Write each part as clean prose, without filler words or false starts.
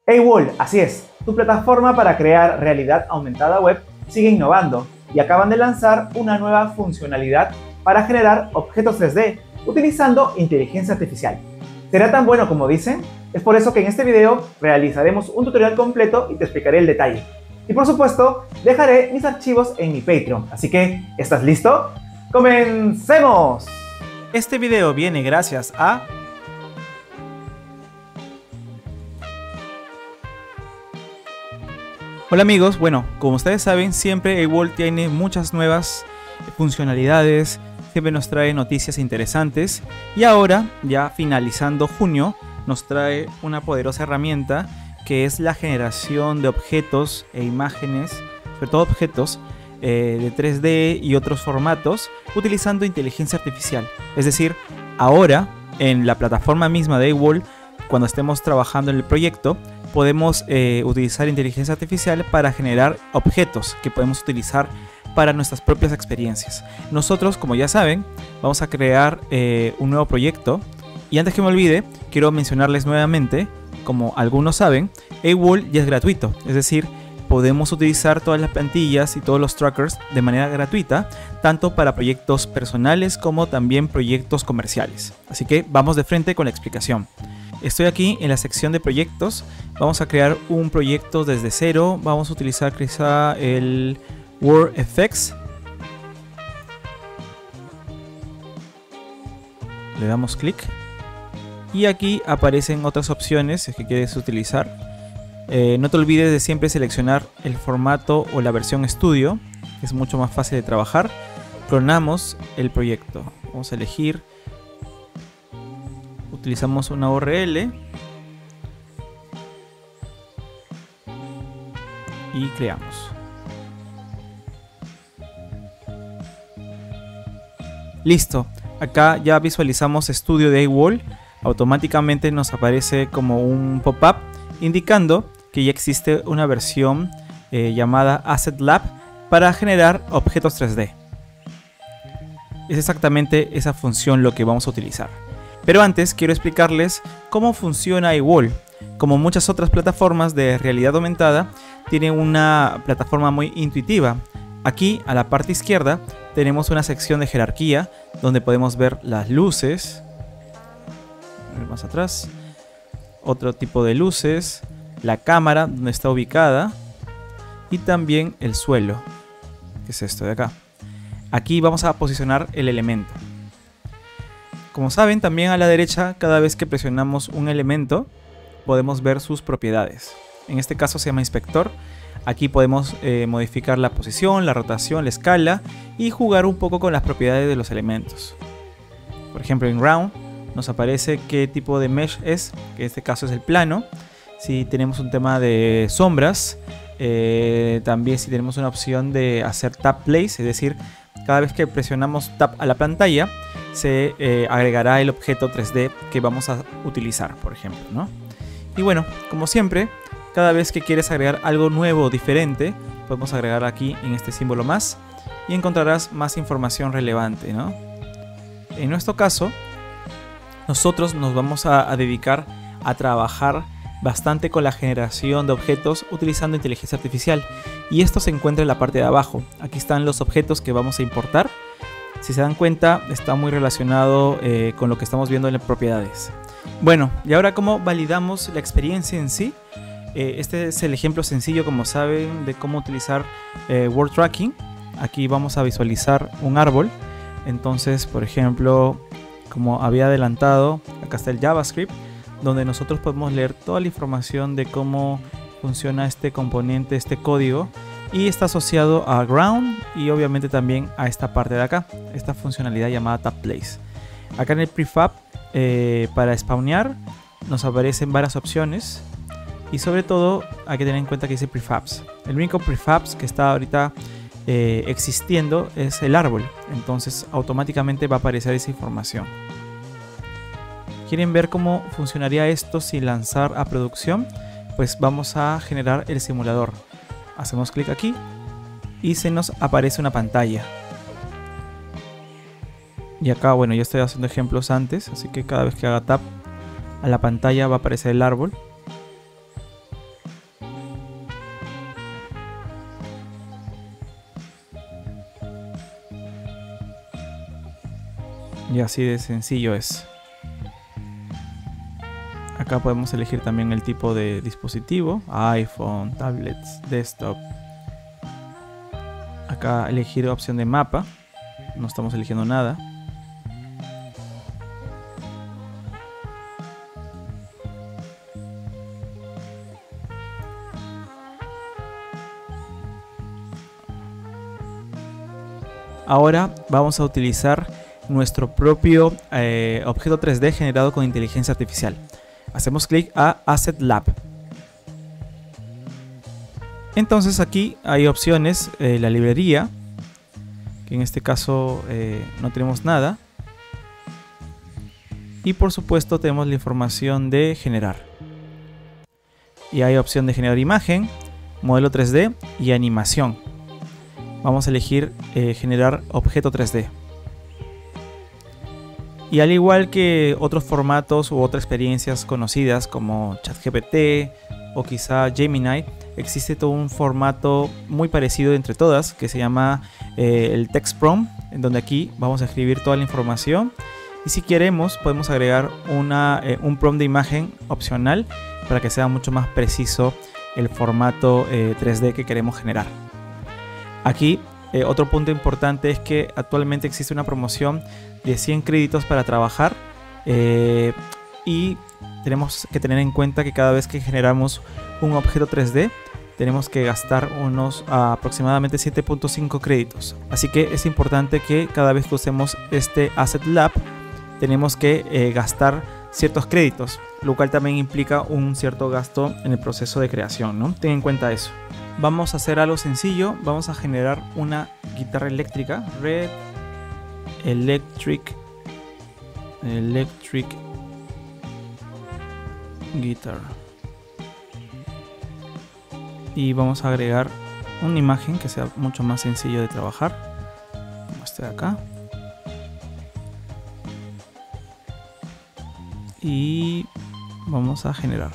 A-Wall, así es, tu plataforma para crear realidad aumentada web sigue innovando y acaban de lanzar una nueva funcionalidad para generar objetos 3D utilizando inteligencia artificial. ¿Será tan bueno como dicen? Es por eso que en este video realizaremos un tutorial completo y te explicaré el detalle. Y por supuesto, dejaré mis archivos en mi Patreon, así que, ¿estás listo? ¡Comencemos! Este video viene gracias a... Hola amigos, bueno, como ustedes saben, siempre A-Wall tiene muchas nuevas funcionalidades, siempre nos trae noticias interesantes y ahora, ya finalizando junio, nos trae una poderosa herramienta que es la generación de objetos e imágenes, sobre todo objetos de 3D y otros formatos utilizando inteligencia artificial. Es decir, ahora en la plataforma misma de A-Wall, cuando estemos trabajando en el proyecto, podemos utilizar inteligencia artificial para generar objetos que podemos utilizar para nuestras propias experiencias. Nosotros, como ya saben, vamos a crear un nuevo proyecto. Y antes que me olvide, quiero mencionarles nuevamente, como algunos saben, A-Wall ya es gratuito. Es decir, podemos utilizar todas las plantillas y todos los trackers de manera gratuita, tanto para proyectos personales como también proyectos comerciales. Así que vamos de frente con la explicación. Estoy aquí en la sección de proyectos. Vamos a crear un proyecto desde cero. Vamos a utilizar quizá el WordFX. Le damos clic. Y aquí aparecen otras opciones si es que quieres utilizar. No te olvides de siempre seleccionar el formato o la versión estudio, que es mucho más fácil de trabajar. Clonamos el proyecto. Vamos a elegir. Utilizamos una URL y creamos. Listo, acá ya visualizamos estudio de A-Wall. Automáticamente nos aparece como un pop-up indicando que ya existe una versión llamada Asset Lab para generar objetos 3D. Es exactamente esa función lo que vamos a utilizar. Pero antes quiero explicarles cómo funciona A-Wall. Como muchas otras plataformas de realidad aumentada, tiene una plataforma muy intuitiva. Aquí a la parte izquierda tenemos una sección de jerarquía donde podemos ver las luces. Más atrás, otro tipo de luces, la cámara donde está ubicada y también el suelo, que es esto de acá. Aquí vamos a posicionar el elemento. Como saben, también a la derecha, cada vez que presionamos un elemento, podemos ver sus propiedades. En este caso se llama inspector. Aquí podemos modificar la posición, la rotación, la escala y jugar un poco con las propiedades de los elementos. Por ejemplo, en Ground nos aparece qué tipo de mesh es, que en este caso es el plano. Si tenemos un tema de sombras, también si tenemos una opción de hacer tap place, es decir, cada vez que presionamos tap a la pantalla, se agregará el objeto 3D que vamos a utilizar, por ejemplo, ¿no? Y bueno, como siempre, cada vez que quieres agregar algo nuevo o diferente, podemos agregar aquí en este símbolo más y encontrarás más información relevante, ¿no? En nuestro caso, nosotros nos vamos a dedicar a trabajar bastante con la generación de objetos utilizando inteligencia artificial. Y esto se encuentra en la parte de abajo. Aquí están los objetos que vamos a importar. Si se dan cuenta, está muy relacionado con lo que estamos viendo en las propiedades. Bueno, y ahora cómo validamos la experiencia en sí. Este es el ejemplo sencillo, como saben, de cómo utilizar Word Tracking. Aquí vamos a visualizar un árbol. Entonces, por ejemplo, como había adelantado, acá está el JavaScript, donde nosotros podemos leer toda la información de cómo funciona este componente, este código. Y está asociado a Ground y obviamente también a esta parte de acá, esta funcionalidad llamada Tap Place. Acá en el Prefab, para spawnear, nos aparecen varias opciones. Y sobre todo hay que tener en cuenta que dice Prefabs. El único Prefabs que está ahorita existiendo es el árbol. Entonces automáticamente va a aparecer esa información. ¿Quieren ver cómo funcionaría esto sin lanzar a producción? Pues vamos a generar el simulador. Hacemos clic aquí y se nos aparece una pantalla. Y acá, bueno, yo estoy haciendo ejemplos antes, así que cada vez que haga tap a la pantalla va a aparecer el árbol. Y así de sencillo es. Acá podemos elegir también el tipo de dispositivo, iPhone, tablets, desktop. Acá elegir opción de mapa, no estamos eligiendo nada. Ahora vamos a utilizar nuestro propio objeto 3D generado con inteligencia artificial. Hacemos clic a Asset Lab. Entonces aquí hay opciones, la librería, que en este caso no tenemos nada. Y por supuesto tenemos la información de generar. Y hay opción de generar imagen, modelo 3D y animación. Vamos a elegir generar objeto 3D. Y al igual que otros formatos u otras experiencias conocidas como ChatGPT o quizá Gemini, existe todo un formato muy parecido entre todas que se llama el Text Prompt, en donde aquí vamos a escribir toda la información y si queremos podemos agregar un prompt de imagen opcional para que sea mucho más preciso el formato 3D que queremos generar. Aquí otro punto importante es que actualmente existe una promoción de 100 créditos para trabajar y tenemos que tener en cuenta que cada vez que generamos un objeto 3D tenemos que gastar unos aproximadamente 7.5 créditos. Así que es importante que cada vez que usemos este Asset Lab tenemos que gastar ciertos créditos, lo cual también implica un cierto gasto en el proceso de creación, ¿no? Ten en cuenta eso. Vamos a hacer algo sencillo, vamos a generar una guitarra eléctrica, Red Electric Guitar. Y vamos a agregar una imagen que sea mucho más sencillo de trabajar, como este de acá. Y vamos a generar.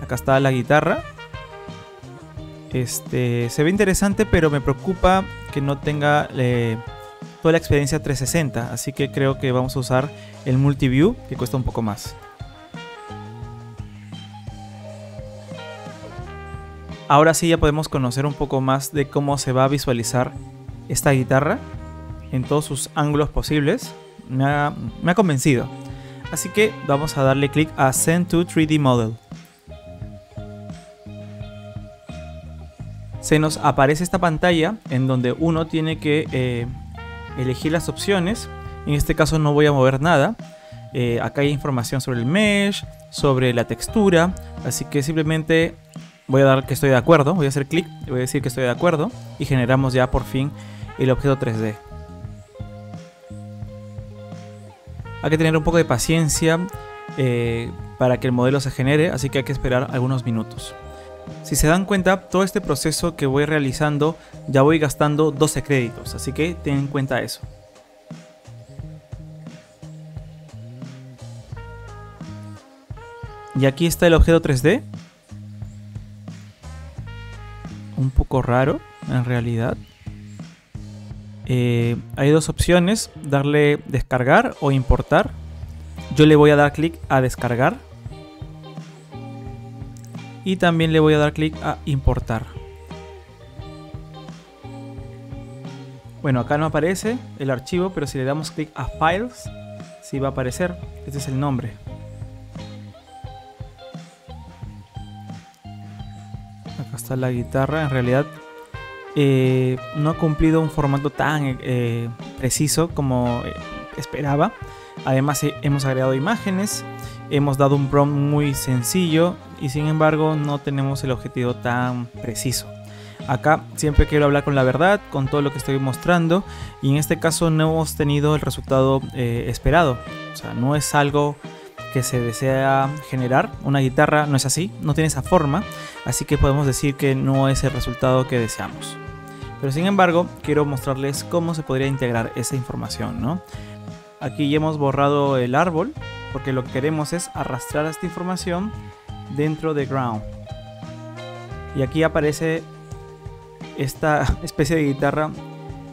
Acá está la guitarra. Se ve interesante, pero me preocupa que no tenga toda la experiencia 360. Así que creo que vamos a usar el Multiview, que cuesta un poco más. Ahora sí ya podemos conocer un poco más de cómo se va a visualizar esta guitarra en todos sus ángulos posibles. Me ha convencido. Así que vamos a darle clic a Send to 3D Model. Se nos aparece esta pantalla en donde uno tiene que elegir las opciones. En este caso no voy a mover nada. Acá hay información sobre el mesh, sobre la textura. Así que simplemente voy a dar que estoy de acuerdo. Voy a hacer clic y voy a decir que estoy de acuerdo. Y generamos ya por fin el objeto 3D. Hay que tener un poco de paciencia para que el modelo se genere. Así que hay que esperar algunos minutos. Si se dan cuenta, todo este proceso que voy realizando ya voy gastando 12 créditos, así que ten en cuenta eso. Y aquí está el objeto 3D. Un poco raro, en realidad. Hay dos opciones, darle descargar o importar. Yo le voy a dar clic a descargar. Y también le voy a dar clic a importar. Bueno, acá no aparece el archivo, pero si le damos clic a Files, sí va a aparecer. Este es el nombre. Acá está la guitarra. En realidad no ha cumplido un formato tan preciso como esperaba. Además hemos agregado imágenes. Hemos dado un prompt muy sencillo y sin embargo no tenemos el objetivo tan preciso. Acá siempre quiero hablar con la verdad, con todo lo que estoy mostrando, y en este caso no hemos tenido el resultado esperado. O sea, no es algo que se desea generar. Una guitarra no es así, no tiene esa forma, así que podemos decir que no es el resultado que deseamos. Pero sin embargo quiero mostrarles cómo se podría integrar esa información, ¿no? Aquí ya hemos borrado el árbol, porque lo que queremos es arrastrar esta información dentro de Ground. Y aquí aparece esta especie de guitarra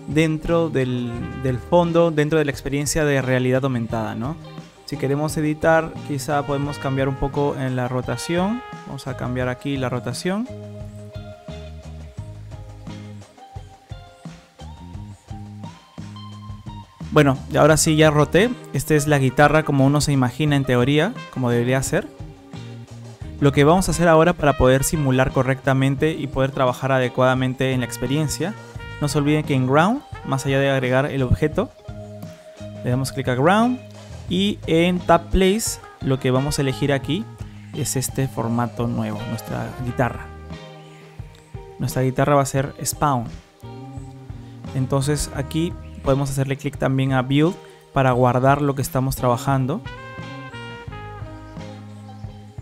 dentro del fondo, dentro de la experiencia de realidad aumentada, ¿no? Si queremos editar, quizá podemos cambiar un poco en la rotación. Vamos a cambiar aquí la rotación. Bueno, y ahora sí ya roté. Esta es la guitarra como uno se imagina en teoría, como debería ser. Lo que vamos a hacer ahora para poder simular correctamente y poder trabajar adecuadamente en la experiencia, no se olviden que en Ground, más allá de agregar el objeto, le damos clic a Ground y en Tab Place lo que vamos a elegir aquí es este formato nuevo, nuestra guitarra. Nuestra guitarra va a ser Spawn. Entonces aquí podemos hacerle clic también a Build para guardar lo que estamos trabajando.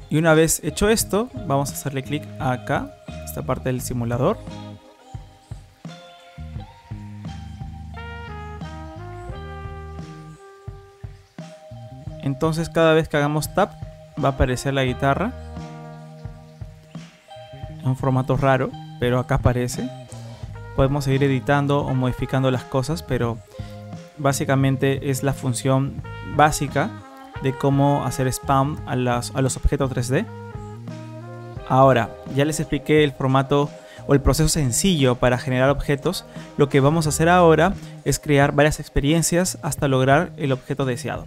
Y una vez hecho esto, vamos a hacerle clic acá, esta parte del simulador. Entonces cada vez que hagamos tap va a aparecer la guitarra. En un formato raro, pero acá aparece. Podemos seguir editando o modificando las cosas, pero básicamente es la función básica de cómo hacer spawn a los objetos 3D. Ahora, ya les expliqué el formato o el proceso sencillo para generar objetos. Lo que vamos a hacer ahora es crear varias experiencias hasta lograr el objeto deseado.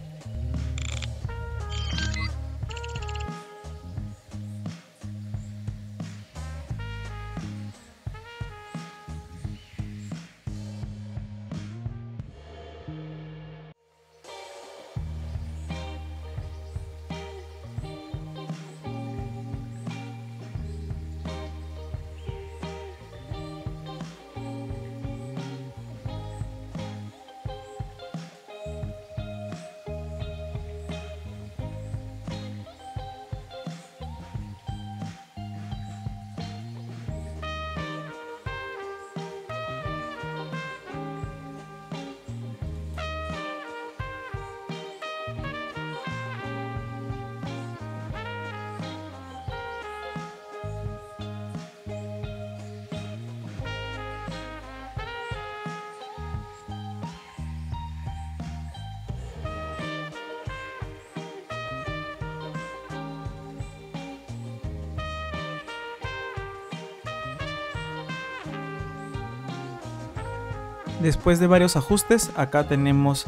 Después de varios ajustes, acá tenemos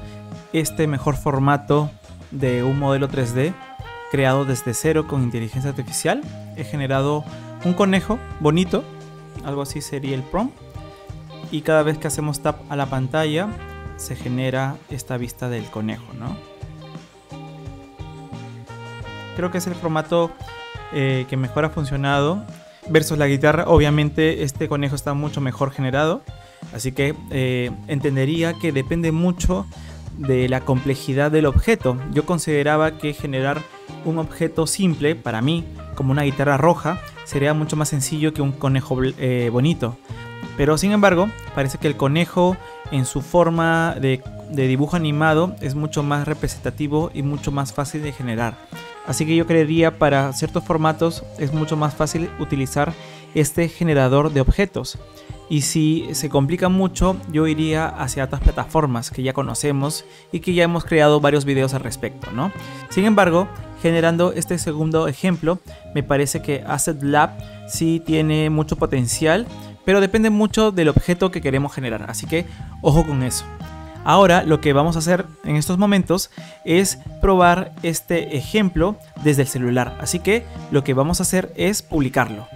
este mejor formato de un modelo 3D creado desde cero con inteligencia artificial. He generado un conejo bonito, algo así sería el prompt, y cada vez que hacemos tap a la pantalla se genera esta vista del conejo, ¿no? Creo que es el formato que mejor ha funcionado versus la guitarra. Obviamente este conejo está mucho mejor generado. Así que entendería que depende mucho de la complejidad del objeto. Yo consideraba que generar un objeto simple, para mí, como una guitarra roja, sería mucho más sencillo que un conejo bonito. Pero sin embargo, parece que el conejo en su forma de dibujo animado es mucho más representativo y mucho más fácil de generar. Así que yo creería para ciertos formatos es mucho más fácil utilizar este generador de objetos. Y si se complica mucho, yo iría hacia otras plataformas que ya conocemos y que ya hemos creado varios videos al respecto, ¿no? Sin embargo, generando este segundo ejemplo, me parece que Asset Lab sí tiene mucho potencial, pero depende mucho del objeto que queremos generar, así que ojo con eso. Ahora lo que vamos a hacer en estos momentos es probar este ejemplo desde el celular, así que lo que vamos a hacer es publicarlo.